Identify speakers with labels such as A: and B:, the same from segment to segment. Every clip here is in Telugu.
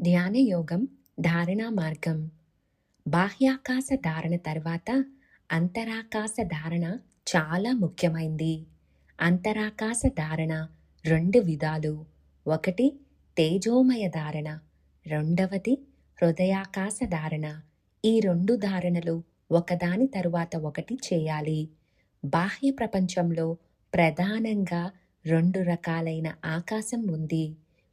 A: ధ్యానయోగం ధారణా మార్గం. బాహ్యాకాశ ధారణ తర్వాత అంతరాకాశ ధారణ చాలా ముఖ్యమైంది. అంతరాకాశ ధారణ 2 విధాలు. ఒకటి తేజోమయ ధారణ, రెండవది హృదయాకాశ ధారణ. ఈ 2 ధారణలు ఒకదాని తరువాత ఒకటి చేయాలి. బాహ్య ప్రపంచంలో ప్రధానంగా 2 రకాలైన ఆకాశం ఉంది.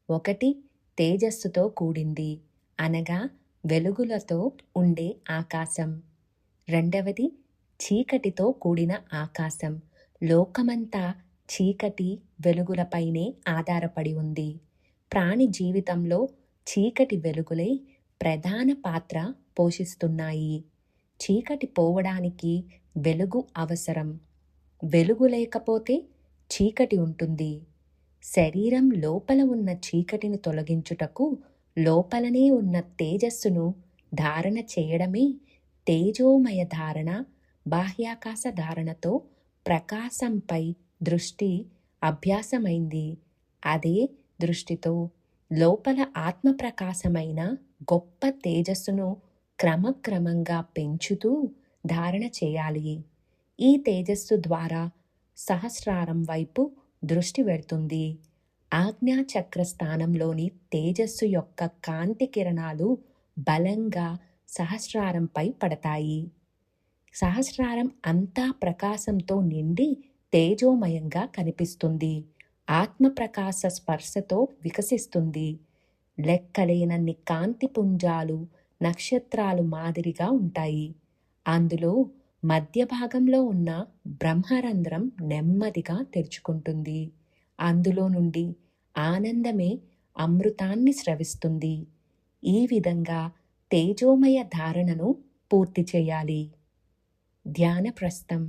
A: ఒకటి తేజస్సుతో కూడింది, అనగా వెలుగులతో ఉండే ఆకాశం. రెండవది చీకటితో కూడిన ఆకాశం. లోకమంతా చీకటి వెలుగులపైనే ఆధారపడి ఉంది. ప్రాణి జీవితంలో చీకటి వెలుగులే ప్రధాన పాత్ర పోషిస్తున్నాయి. చీకటి పోవడానికి వెలుగు అవసరం. వెలుగు లేకపోతే చీకటి ఉంటుంది. శరీరం లోపల ఉన్న చీకటిని తొలగించుటకు లోపలనే ఉన్న తేజస్సును ధారణ చేయడమే తేజోమయ ధారణ. బాహ్యాకాశ ధారణతో ప్రకాశంపై దృష్టి అభ్యాసమైంది. అదే దృష్టితో లోపల ఆత్మప్రకాశమైన గొప్ప తేజస్సును క్రమక్రమంగా పెంచుతూ ధారణ చేయాలి. ఈ తేజస్సు ద్వారా సహస్రారం వైపు దృష్టి వెడుతుంది. ఆజ్ఞాచక్ర స్థానంలోని తేజస్సు యొక్క కాంతి కిరణాలు బలంగా సహస్రారంపై పడతాయి. సహస్రారం అంతా ప్రకాశంతో నిండి తేజోమయంగా కనిపిస్తుంది. ఆత్మప్రకాశ స్పర్శతో వికసిస్తుంది. లెక్కలేనన్ని కాంతి పుంజాలు నక్షత్రాలు మాదిరిగా ఉంటాయి. అందులో మధ్య భాగంలో ఉన్న బ్రహ్మరంధ్రం నెమ్మదిగా తెరుచుకుంటుంది. అందులో నుండి ఆనందమే అమృతాన్ని స్రవిస్తుంది. ఈ విధంగా తేజోమయ ధారణను పూర్తి చేయాలి. ధ్యాన ప్రస్థం.